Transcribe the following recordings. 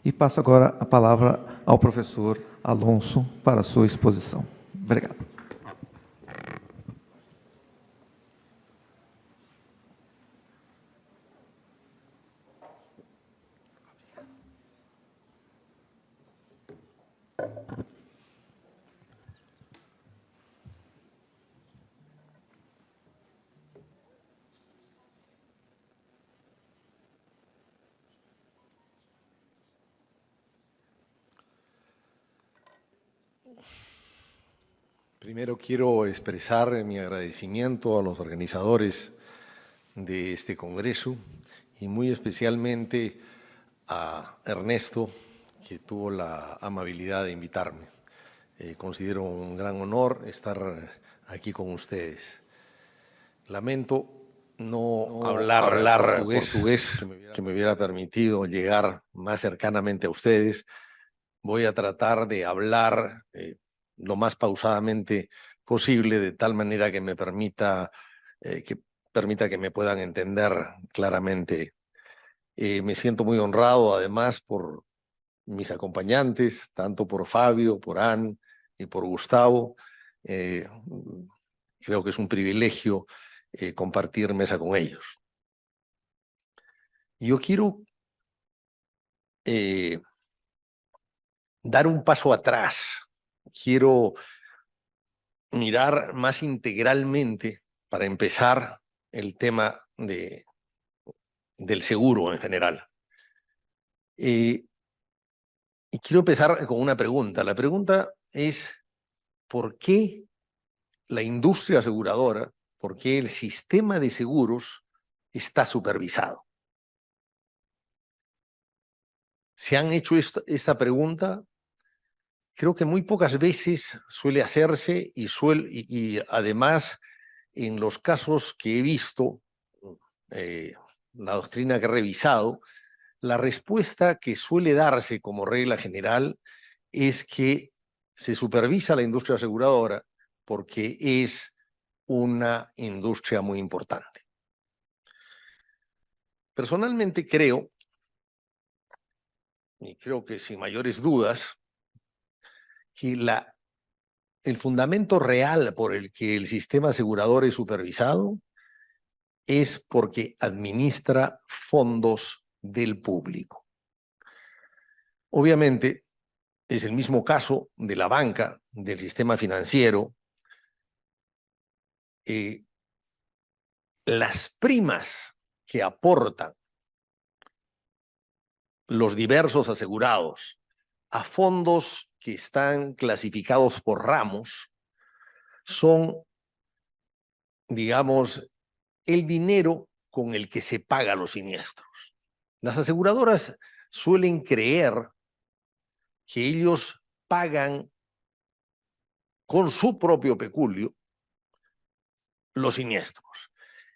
E passo agora a palavra ao professor Alonso para a sua exposição. Obrigado. Primero quiero expresar mi agradecimiento a los organizadores de este congreso y muy especialmente a Ernesto, que tuvo la amabilidad de invitarme. Considero un gran honor estar aquí con ustedes. Lamento no hablar portugués, que me hubiera permitido llegar más cercanamente a ustedes. Voy a tratar de hablar lo más pausadamente posible, de tal manera que me permita que me puedan entender claramente. Me siento muy honrado, además, por mis acompañantes, tanto por Fabio, por Ann y por Gustavo. Creo que es un privilegio compartir mesa con ellos. Yo quiero dar un paso atrás. Quiero mirar más integralmente, para empezar, el tema del seguro en general. Y quiero empezar con una pregunta. La pregunta es, ¿por qué la industria aseguradora, por qué el sistema de seguros está supervisado? ¿Se han hecho esta pregunta? Creo que muy pocas veces suele hacerse y además, en los casos que he visto, la doctrina que he revisado, la respuesta que suele darse como regla general es que se supervisa la industria aseguradora porque es una industria muy importante. Personalmente creo, y creo que sin mayores dudas, que el fundamento real por el que el sistema asegurador es supervisado es porque administra fondos del público. Obviamente, es el mismo caso de la banca, del sistema financiero. Las primas que aportan los diversos asegurados a fondos que están clasificados por ramos son, digamos, el dinero con el que se paga los siniestros. Las aseguradoras suelen creer que ellos pagan con su propio peculio los siniestros.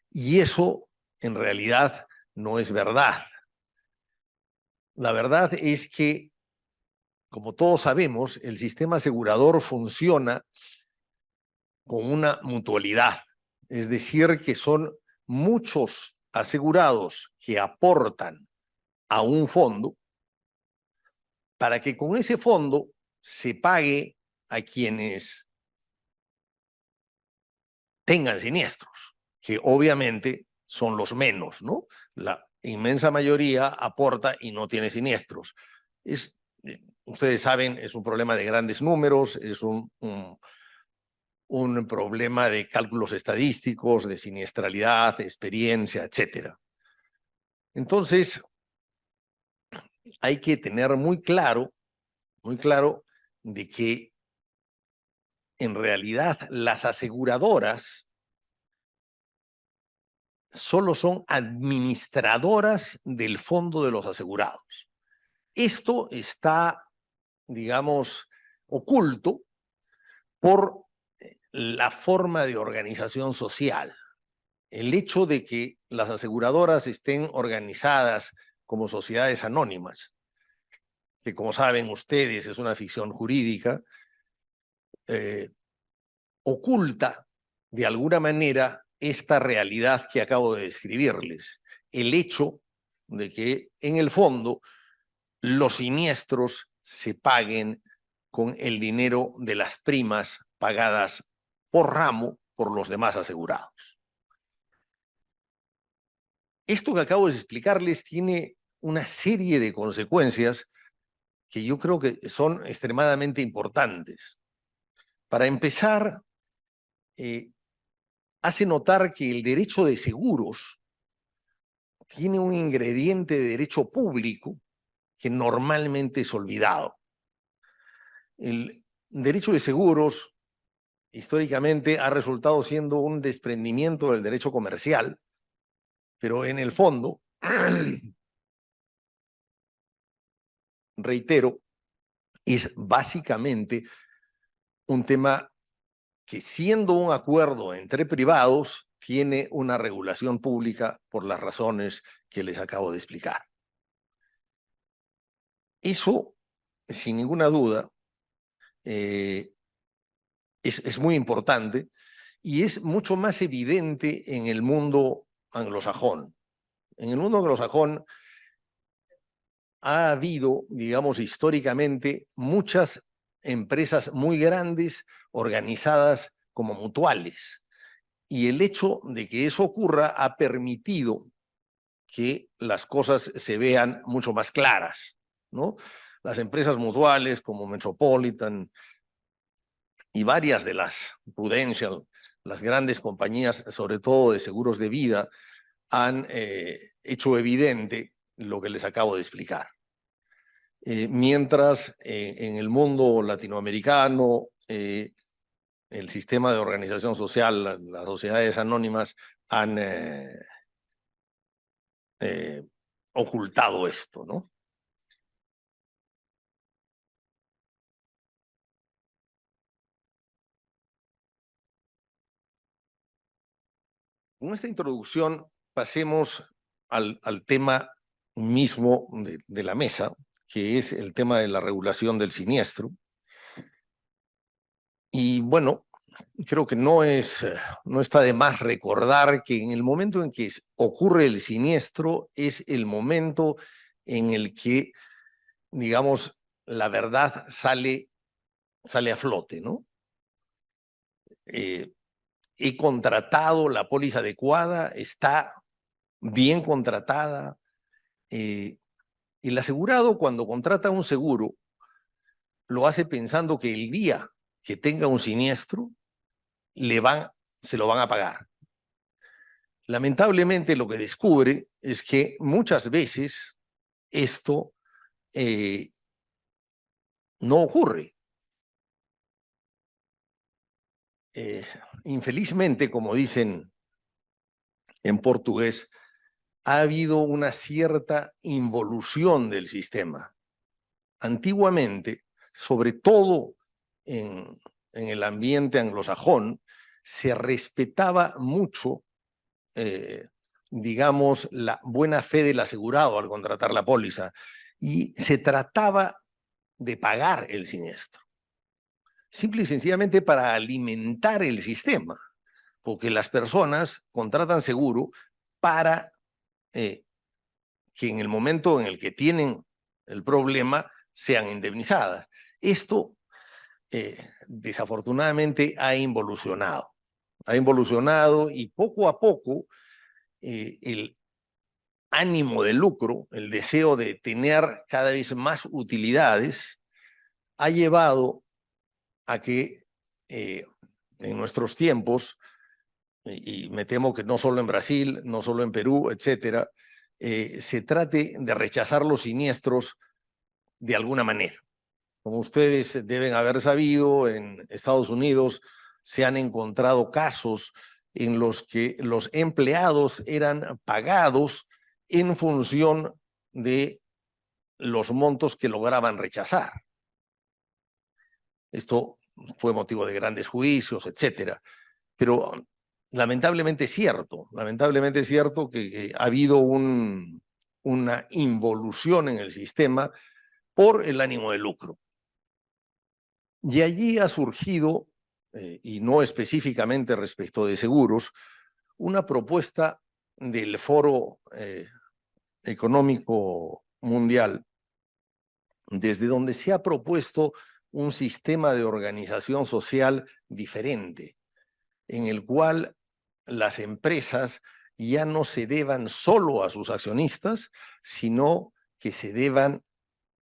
Y eso, en realidad, no es verdad. La verdad es que, como todos sabemos, el sistema asegurador funciona con una mutualidad. Es decir, que son muchos asegurados que aportan a un fondo para que con ese fondo se pague a quienes tengan siniestros, que obviamente son los menos, ¿no? La inmensa mayoría aporta y no tiene siniestros. Ustedes saben, es un problema de grandes números, es un problema de cálculos estadísticos, de siniestralidad, de experiencia, etc. Entonces, hay que tener muy claro de que en realidad las aseguradoras solo son administradoras del fondo de los asegurados. Esto está, digamos, oculto por la forma de organización social. El hecho de que las aseguradoras estén organizadas como sociedades anónimas, que como saben ustedes es una ficción jurídica, oculta de alguna manera esta realidad que acabo de describirles. El hecho de que en el fondo los siniestros se paguen con el dinero de las primas pagadas por ramo por los demás asegurados. Esto que acabo de explicarles tiene una serie de consecuencias que yo creo que son extremadamente importantes. Para empezar, hace notar que el derecho de seguros tiene un ingrediente de derecho público que normalmente es olvidado. El derecho de seguros históricamente ha resultado siendo un desprendimiento del derecho comercial, pero en el fondo, reitero, es básicamente un tema que, siendo un acuerdo entre privados, tiene una regulación pública por las razones que les acabo de explicar. Eso, sin ninguna duda, es muy importante y es mucho más evidente en el mundo anglosajón. En el mundo anglosajón ha habido, digamos, históricamente muchas empresas muy grandes organizadas como mutuales. Y el hecho de que eso ocurra ha permitido que las cosas se vean mucho más claras, ¿no? Las empresas mutuales como Metropolitan y varias de las Prudential, las grandes compañías, sobre todo de seguros de vida, han hecho evidente lo que les acabo de explicar. Mientras en el mundo latinoamericano, el sistema de organización social, las sociedades anónimas han ocultado esto, ¿no? Con esta introducción pasemos al tema mismo de la mesa, que es el tema de la regulación del siniestro. Y bueno, creo que no está de más recordar que en el momento en que ocurre el siniestro es el momento en el que, digamos, la verdad sale a flote, ¿no? He contratado la póliza adecuada, está bien contratada. El asegurado, cuando contrata un seguro, lo hace pensando que el día que tenga un siniestro, se lo van a pagar. Lamentablemente, lo que descubre es que muchas veces esto no ocurre. Infelizmente, como dicen en portugués, ha habido una cierta involución del sistema. Antiguamente, sobre todo en el ambiente anglosajón, se respetaba mucho, digamos, la buena fe del asegurado al contratar la póliza, y se trataba de pagar el siniestro, simple y sencillamente para alimentar el sistema, porque las personas contratan seguro para que en el momento en el que tienen el problema sean indemnizadas. Esto desafortunadamente ha involucionado y poco a poco el ánimo de lucro, el deseo de tener cada vez más utilidades, ha llevado a que en nuestros tiempos, y me temo que no solo en Brasil, no solo en Perú, etcétera, se trate de rechazar los siniestros de alguna manera. Como ustedes deben haber sabido, en Estados Unidos se han encontrado casos en los que los empleados eran pagados en función de los montos que lograban rechazar. Esto fue motivo de grandes juicios, etcétera. Pero lamentablemente es cierto que ha habido una involución en el sistema por el ánimo de lucro. Y allí ha surgido, y no específicamente respecto de seguros, una propuesta del Foro Económico Mundial desde donde se ha propuesto un sistema de organización social diferente, en el cual las empresas ya no se deban solo a sus accionistas, sino que se deban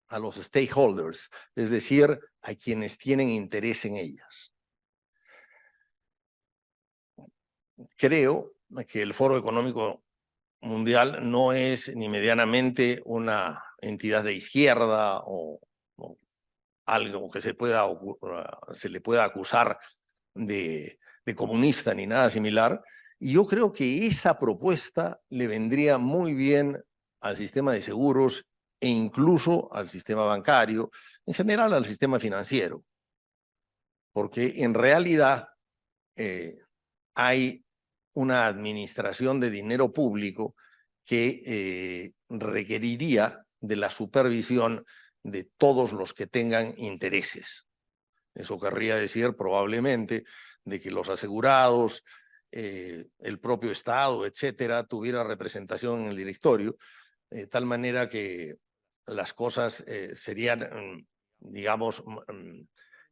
a los stakeholders, es decir, a quienes tienen interés en ellas. Creo que el Foro Económico Mundial no es ni medianamente una entidad de izquierda o algo que se le pueda acusar de comunista ni nada similar. Y yo creo que esa propuesta le vendría muy bien al sistema de seguros e incluso al sistema bancario, en general al sistema financiero, porque en realidad hay una administración de dinero público que requeriría de la supervisión de todos los que tengan intereses. Eso querría decir probablemente de que los asegurados, el propio Estado, etcétera, tuviera representación en el directorio, de tal manera que las cosas serían, digamos,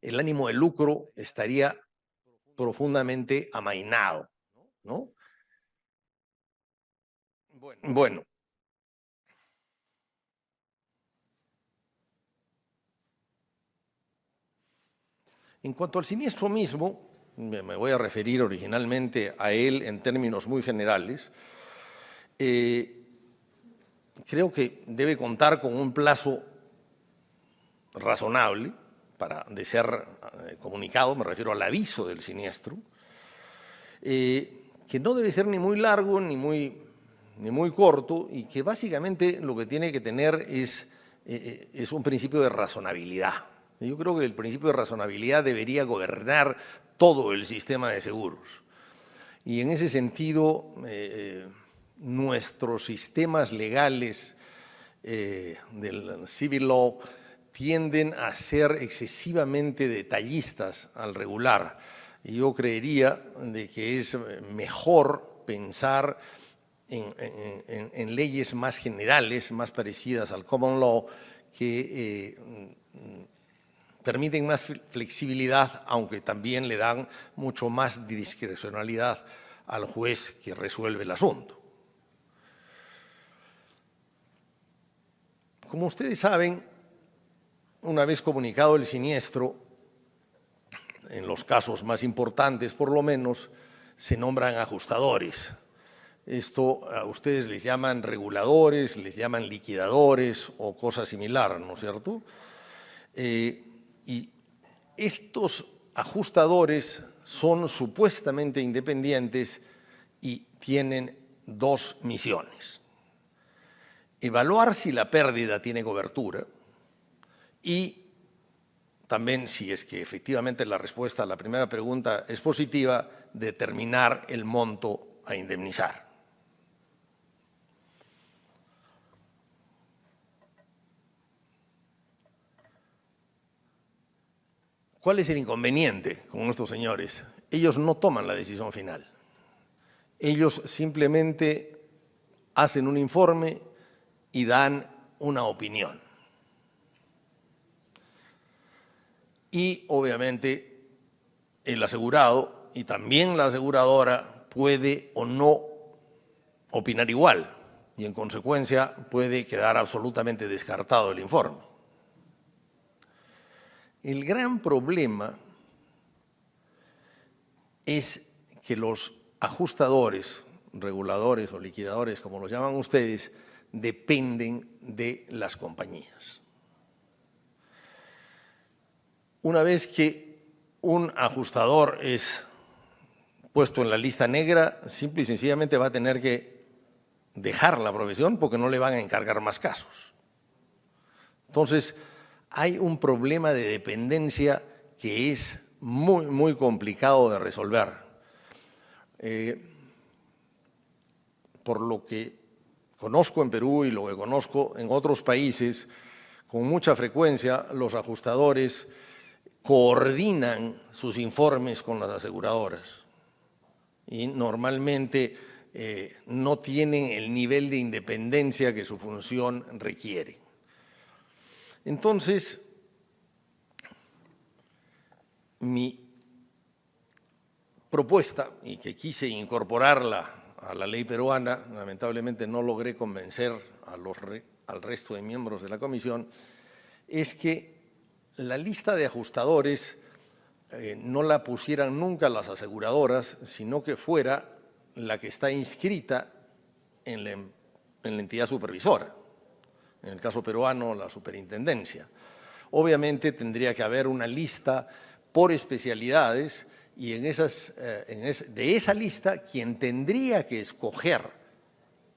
el ánimo de lucro estaría profundamente amainado, ¿no? Bueno, en cuanto al siniestro mismo, me voy a referir originalmente a él en términos muy generales. Creo que debe contar con un plazo razonable de ser comunicado, me refiero al aviso del siniestro, que no debe ser ni muy largo ni muy corto, y que básicamente lo que tiene que tener es un principio de razonabilidad. Yo creo que el principio de razonabilidad debería gobernar todo el sistema de seguros. Y en ese sentido, nuestros sistemas legales del civil law tienden a ser excesivamente detallistas al regular. Y yo creería de que es mejor pensar en leyes más generales, más parecidas al common law, que permiten más flexibilidad, aunque también le dan mucho más discrecionalidad al juez que resuelve el asunto. Como ustedes saben, una vez comunicado el siniestro, en los casos más importantes por lo menos, se nombran ajustadores. Esto a ustedes les llaman reguladores, les llaman liquidadores o cosa similar, ¿no es cierto? Y estos ajustadores son supuestamente independientes y tienen dos misiones: evaluar si la pérdida tiene cobertura y también, si es que efectivamente la respuesta a la primera pregunta es positiva, determinar el monto a indemnizar. ¿Cuál es el inconveniente con estos señores? Ellos no toman la decisión final. Ellos simplemente hacen un informe y dan una opinión. Y obviamente el asegurado y también la aseguradora puede o no opinar igual, y en consecuencia puede quedar absolutamente descartado el informe. El gran problema es que los ajustadores, reguladores o liquidadores, como los llaman ustedes, dependen de las compañías. Una vez que un ajustador es puesto en la lista negra, simple y sencillamente va a tener que dejar la profesión porque no le van a encargar más casos. Entonces, hay un problema de dependencia que es muy complicado de resolver. Por lo que conozco en Perú y lo que conozco en otros países, con mucha frecuencia los ajustadores coordinan sus informes con las aseguradoras y normalmente no tienen el nivel de independencia que su función requiere. Entonces, mi propuesta, y que quise incorporarla a la ley peruana, lamentablemente no logré convencer al resto de miembros de la comisión, es que la lista de ajustadores no la pusieran nunca las aseguradoras, sino que fuera la que está inscrita en la entidad supervisora. En el caso peruano, la superintendencia. Obviamente tendría que haber una lista por especialidades y de esa lista quien tendría que escoger,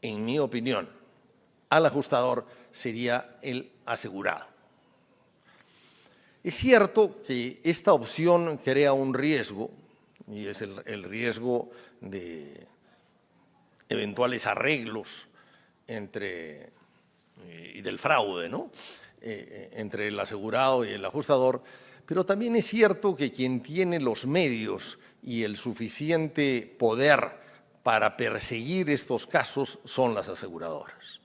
en mi opinión, al ajustador sería el asegurado. Es cierto que esta opción crea un riesgo, y es el riesgo de eventuales arreglos y del fraude, ¿no? Entre el asegurado y el ajustador, pero también es cierto que quien tiene los medios y el suficiente poder para perseguir estos casos son las aseguradoras.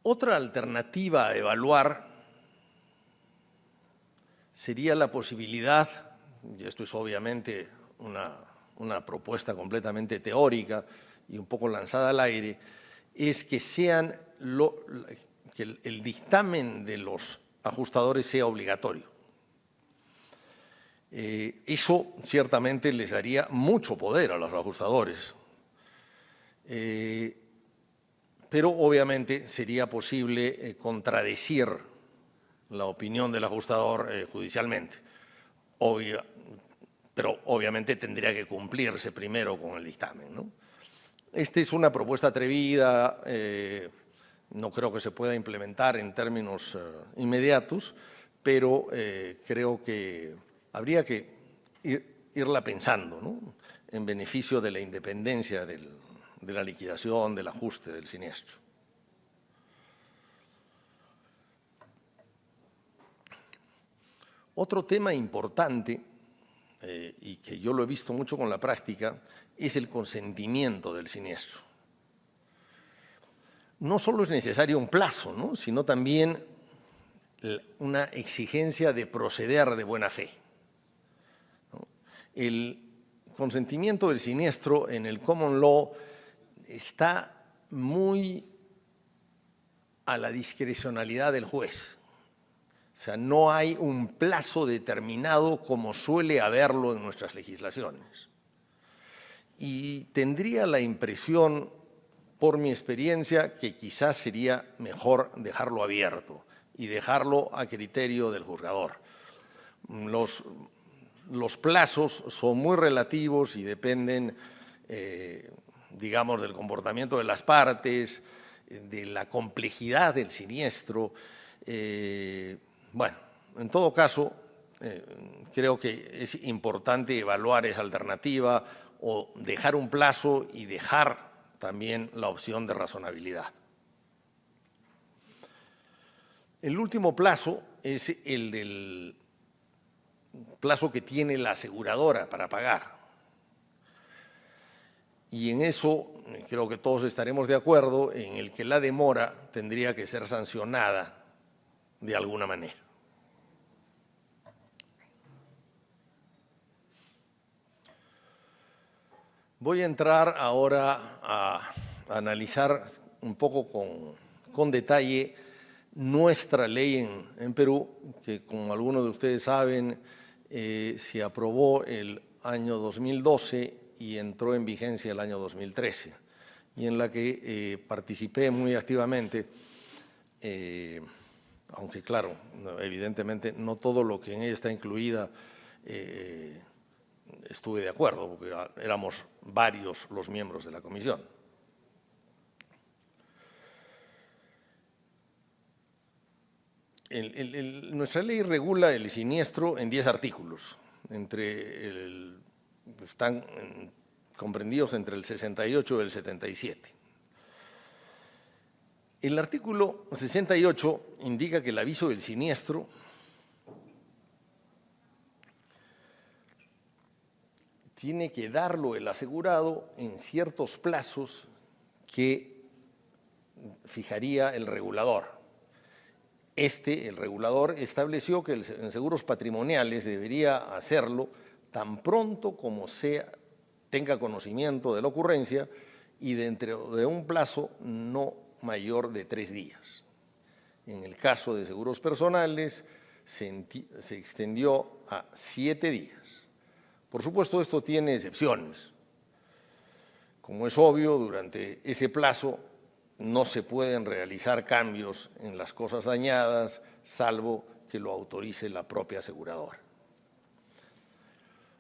Otra alternativa a evaluar sería la posibilidad, y esto es obviamente una propuesta completamente teórica y un poco lanzada al aire, es que que el dictamen de los ajustadores sea obligatorio. Eso ciertamente les daría mucho poder a los ajustadores, pero obviamente sería posible contradecir la opinión del ajustador judicialmente. Pero obviamente tendría que cumplirse primero con el dictamen, ¿no? Esta es una propuesta atrevida, no creo que se pueda implementar en términos inmediatos, pero creo que habría que irla pensando, ¿no? En beneficio de la independencia de la liquidación, del ajuste del siniestro. Otro tema importante, y que yo lo he visto mucho con la práctica, es el consentimiento del siniestro. No solo es necesario un plazo, ¿no?, sino también una exigencia de proceder de buena fe, ¿no? El consentimiento del siniestro en el common law está muy a la discrecionalidad del juez. O sea, no hay un plazo determinado como suele haberlo en nuestras legislaciones. Y tendría la impresión, por mi experiencia, que quizás sería mejor dejarlo abierto y dejarlo a criterio del juzgador. Los plazos son muy relativos y dependen, digamos, del comportamiento de las partes, de la complejidad del siniestro. Bueno, en todo caso, creo que es importante evaluar esa alternativa o dejar un plazo y dejar también la opción de razonabilidad. El último plazo es el del plazo que tiene la aseguradora para pagar. Y en eso creo que todos estaremos de acuerdo en el que la demora tendría que ser sancionada de alguna manera. Voy a entrar ahora a analizar un poco con detalle nuestra ley en Perú, que como algunos de ustedes saben, se aprobó el año 2012 y entró en vigencia el año 2013, y en la que participé muy activamente, aunque claro, evidentemente no todo lo que en ella está incluida estuve de acuerdo, porque éramos varios los miembros de la comisión. Nuestra ley regula el siniestro en 10 artículos, están comprendidos entre el 68 y el 77. El artículo 68 indica que el aviso del siniestro tiene que darlo el asegurado en ciertos plazos que fijaría el regulador. El regulador, estableció que en seguros patrimoniales debería hacerlo tan pronto como tenga conocimiento de la ocurrencia y dentro de un plazo no mayor de 3 días. En el caso de seguros personales, se extendió a 7 días. Por supuesto, esto tiene excepciones. Como es obvio, durante ese plazo no se pueden realizar cambios en las cosas dañadas, salvo que lo autorice la propia aseguradora.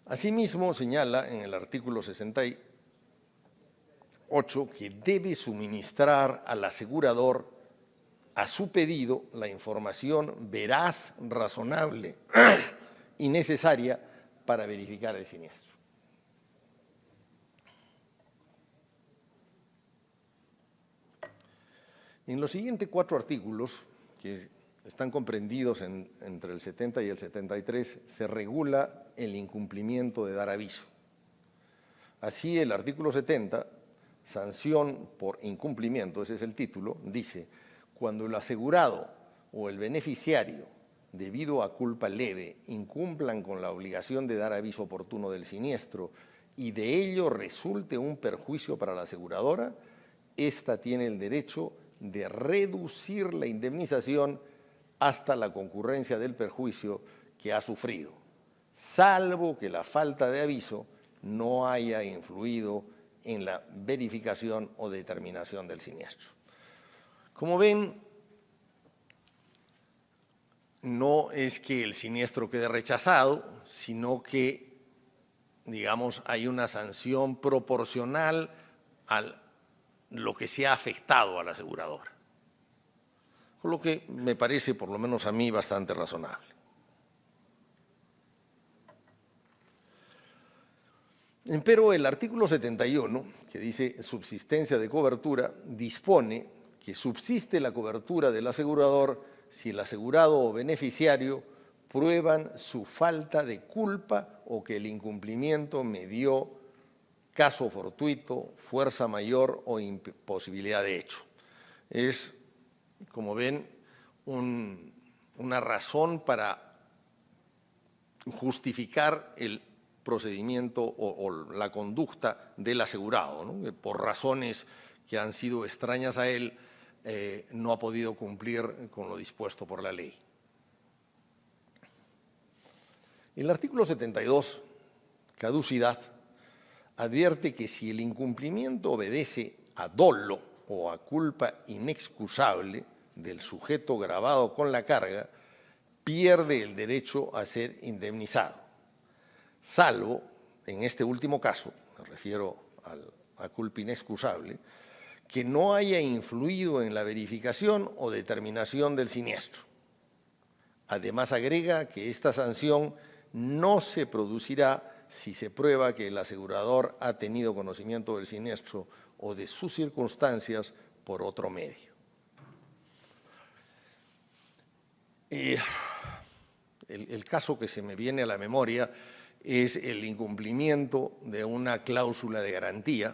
Asimismo, señala en el artículo 68 que debe suministrar al asegurador, a su pedido, la información veraz, razonable y necesaria para verificar el siniestro. En los siguientes 4 artículos, que están comprendidos entre el 70 y el 73, se regula el incumplimiento de dar aviso. Así, el artículo 70, sanción por incumplimiento, ese es el título, dice: cuando el asegurado o el beneficiario, debido a culpa leve, incumplan con la obligación de dar aviso oportuno del siniestro y de ello resulte un perjuicio para la aseguradora, ésta tiene el derecho de reducir la indemnización hasta la concurrencia del perjuicio que ha sufrido, salvo que la falta de aviso no haya influido en la verificación o determinación del siniestro. Como ven, no es que el siniestro quede rechazado, sino que, digamos, hay una sanción proporcional a lo que se ha afectado al asegurador, con lo que me parece, por lo menos a mí, bastante razonable. Empero el artículo 71, que dice subsistencia de cobertura, dispone que subsiste la cobertura del asegurador si el asegurado o beneficiario prueban su falta de culpa o que el incumplimiento medió caso fortuito, fuerza mayor o imposibilidad de hecho. Es, como ven, una razón para justificar el procedimiento o la conducta del asegurado, ¿no? Por razones que han sido extrañas a él, no ha podido cumplir con lo dispuesto por la ley. El artículo 72, caducidad, advierte que si el incumplimiento obedece a dolo o a culpa inexcusable del sujeto gravado con la carga, pierde el derecho a ser indemnizado, salvo, en este último caso, me refiero a culpa inexcusable, que no haya influido en la verificación o determinación del siniestro. Además, agrega que esta sanción no se producirá si se prueba que el asegurador ha tenido conocimiento del siniestro o de sus circunstancias por otro medio. El caso que se me viene a la memoria es el incumplimiento de una cláusula de garantía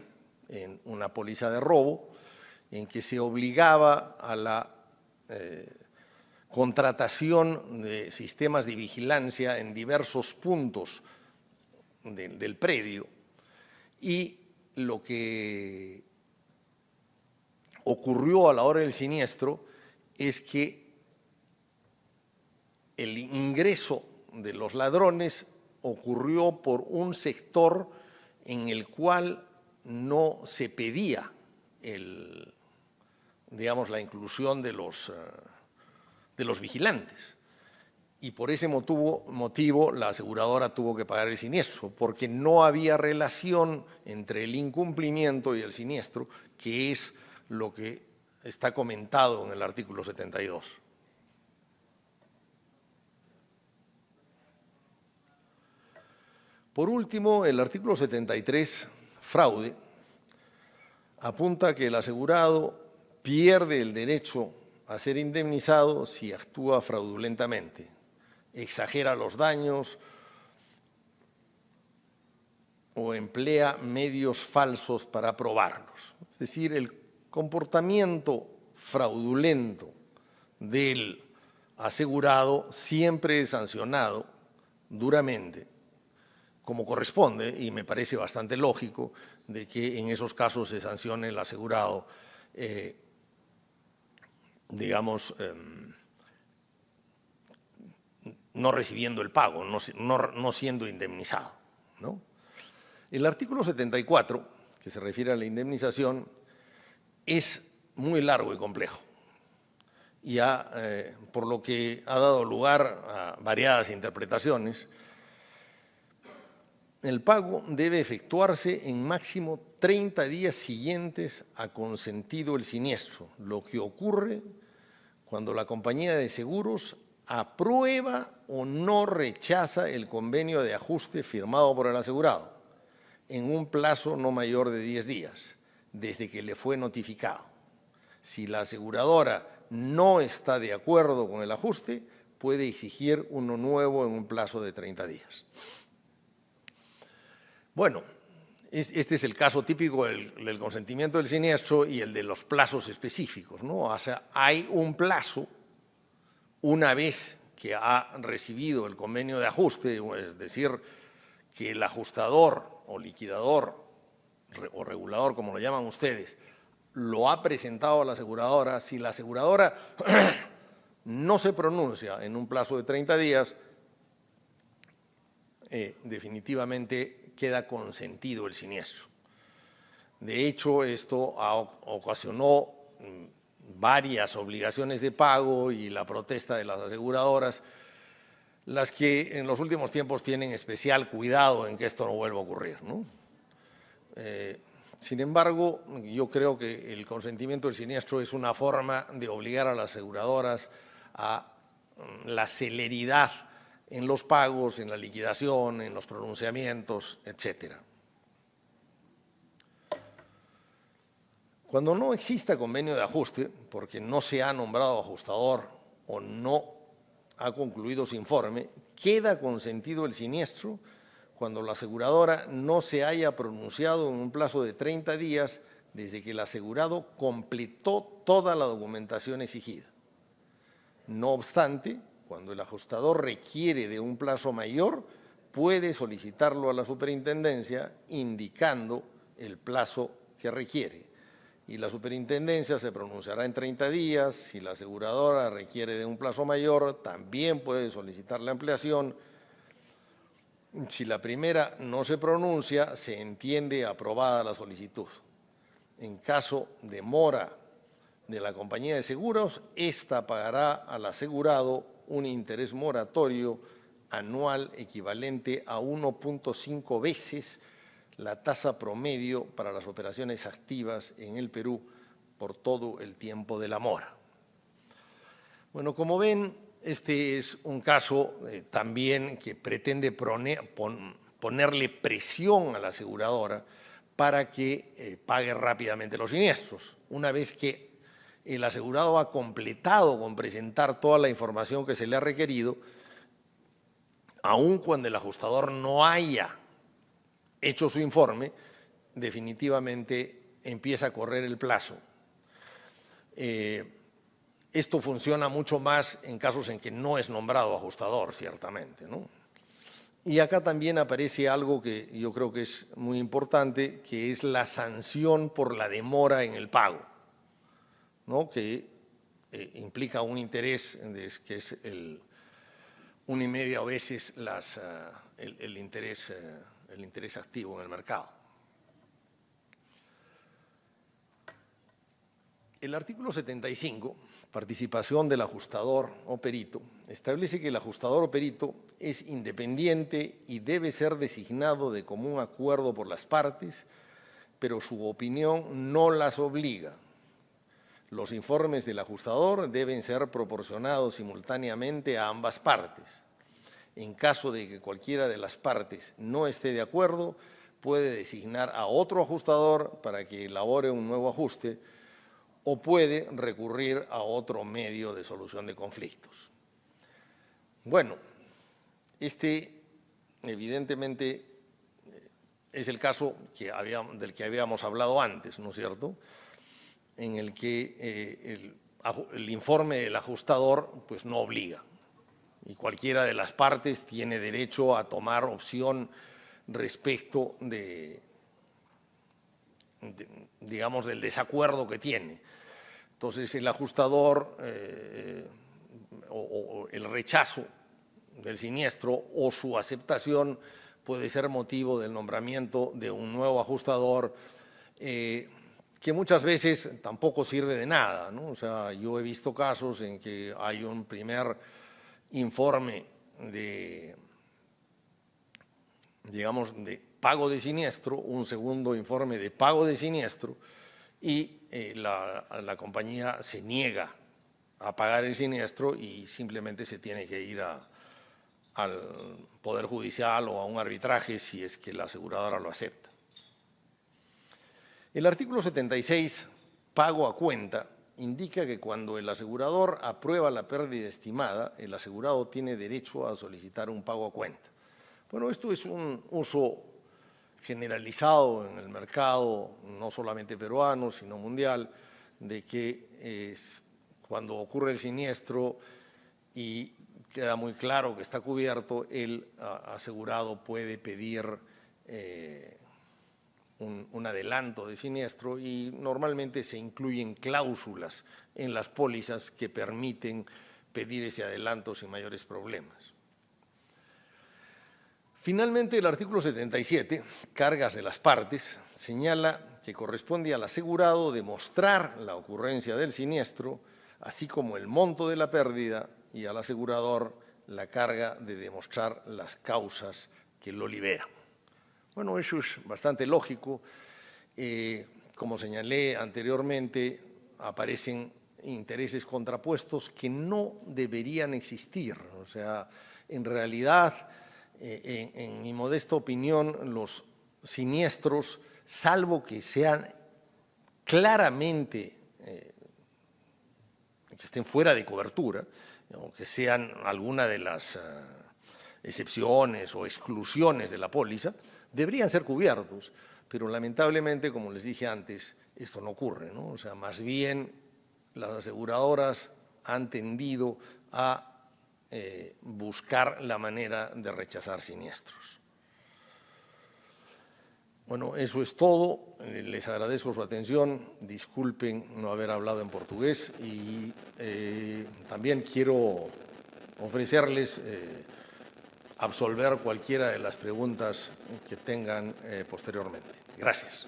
en una póliza de robo, en que se obligaba a la contratación de sistemas de vigilancia en diversos puntos del predio, y lo que ocurrió a la hora del siniestro es que el ingreso de los ladrones ocurrió por un sector en el cual no se pedía la inclusión de los vigilantes. Y por ese motivo la aseguradora tuvo que pagar el siniestro, porque no había relación entre el incumplimiento y el siniestro, que es lo que está comentado en el artículo 72. Por último, el artículo 73, fraude, apunta que el asegurado pierde el derecho a ser indemnizado si actúa fraudulentamente, exagera los daños o emplea medios falsos para probarlos. Es decir, el comportamiento fraudulento del asegurado siempre es sancionado duramente, como corresponde, y me parece bastante lógico de que en esos casos se sancione el asegurado, digamos, no recibiendo el pago, no siendo indemnizado, ¿no? El artículo 74, que se refiere a la indemnización, es muy largo y complejo, y por lo que ha dado lugar a variadas interpretaciones. El pago debe efectuarse en máximo 30 días siguientes a consentido el siniestro, lo que ocurre cuando la compañía de seguros aprueba o no rechaza el convenio de ajuste firmado por el asegurado en un plazo no mayor de 10 días, desde que le fue notificado. Si la aseguradora no está de acuerdo con el ajuste, puede exigir uno nuevo en un plazo de 30 días. Bueno, este es el caso típico del consentimiento del siniestro y el de los plazos específicos, ¿no? O sea, hay un plazo una vez que ha recibido el convenio de ajuste, es decir, que el ajustador o liquidador o regulador, como lo llaman ustedes, lo ha presentado a la aseguradora. Si la aseguradora no se pronuncia en un plazo de 30 días, definitivamente queda consentido el siniestro. De hecho, esto ocasionó varias obligaciones de pago y la protesta de las aseguradoras, las que en los últimos tiempos tienen especial cuidado en que esto no vuelva a ocurrir, ¿no? Sin embargo, yo creo que el consentimiento del siniestro es una forma de obligar a las aseguradoras a la celeridad en los pagos, en la liquidación, en los pronunciamientos, etcétera. Cuando no exista convenio de ajuste, porque no se ha nombrado ajustador o no ha concluido su informe, queda consentido el siniestro cuando la aseguradora no se haya pronunciado en un plazo de 30 días desde que el asegurado completó toda la documentación exigida. No obstante, cuando el ajustador requiere de un plazo mayor, puede solicitarlo a la superintendencia indicando el plazo que requiere. Y la superintendencia se pronunciará en 30 días. Si la aseguradora requiere de un plazo mayor, también puede solicitar la ampliación. Si la primera no se pronuncia, se entiende aprobada la solicitud. En caso de mora de la compañía de seguros, esta pagará al asegurado un interés moratorio anual equivalente a 1.5 veces la tasa promedio para las operaciones activas en el Perú por todo el tiempo de la mora. Bueno, como ven, este es un caso también que pretende ponerle presión a la aseguradora para que pague rápidamente los siniestros. Una vez que el asegurado ha completado con presentar toda la información que se le ha requerido, aun cuando el ajustador no haya hecho su informe, definitivamente empieza a correr el plazo. Esto funciona mucho más en casos en que no es nombrado ajustador, ciertamente, ¿no? Y acá también aparece algo que yo creo que es muy importante, que es la sanción por la demora en el pago, ¿no? Que implica un interés que es 1,5 veces el interés activo en el mercado. El artículo 75, participación del ajustador o perito, establece que el ajustador o perito es independiente y debe ser designado de común acuerdo por las partes, pero su opinión no las obliga. Los informes del ajustador deben ser proporcionados simultáneamente a ambas partes. En caso de que cualquiera de las partes no esté de acuerdo, puede designar a otro ajustador para que elabore un nuevo ajuste o puede recurrir a otro medio de solución de conflictos. Bueno, este evidentemente es el caso del que habíamos hablado antes, ¿no es cierto? en el que el informe del ajustador pues, no obliga, y cualquiera de las partes tiene derecho a tomar opción respecto digamos, del desacuerdo que tiene. Entonces, el ajustador o el rechazo del siniestro o su aceptación puede ser motivo del nombramiento de un nuevo ajustador que muchas veces tampoco sirve de nada, ¿no? O sea, yo he visto casos en que hay un primer informe digamos, de pago de siniestro, un segundo informe de pago de siniestro y la compañía se niega a pagar el siniestro y simplemente se tiene que ir al Poder Judicial o a un arbitraje si es que la aseguradora lo acepta. El artículo 76, pago a cuenta, indica que cuando el asegurador aprueba la pérdida estimada, el asegurado tiene derecho a solicitar un pago a cuenta. Bueno, esto es un uso generalizado en el mercado, no solamente peruano, sino mundial, de que cuando ocurre el siniestro y queda muy claro que está cubierto, el asegurado puede pedir un adelanto de siniestro y normalmente se incluyen cláusulas en las pólizas que permiten pedir ese adelanto sin mayores problemas. Finalmente, el artículo 77, cargas de las partes, señala que corresponde al asegurado demostrar la ocurrencia del siniestro, así como el monto de la pérdida, y al asegurador la carga de demostrar las causas que lo liberan. Bueno, eso es bastante lógico. Como señalé anteriormente, aparecen intereses contrapuestos que no deberían existir. O sea, en realidad, en mi modesta opinión, los siniestros, salvo que sean claramente, que estén fuera de cobertura, o que sean alguna de las excepciones o exclusiones de la póliza, deberían ser cubiertos, pero lamentablemente, como les dije antes, esto no ocurre, ¿no? O sea, más bien las aseguradoras han tendido a buscar la manera de rechazar siniestros. Bueno, eso es todo. Les agradezco su atención. Disculpen no haber hablado en portugués y también quiero ofrecerles absolver cualquiera de las preguntas que tengan posteriormente. Gracias.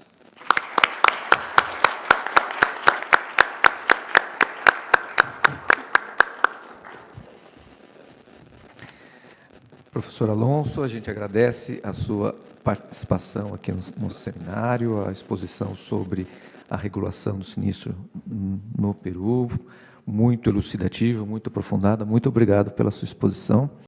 Professor Alonso, a gente agradece a sua participação aqui no seminário, a exposição sobre a regulação do sinistro no Peru, muito elucidativa, muito aprofundada. Muito obrigado pela sua exposição.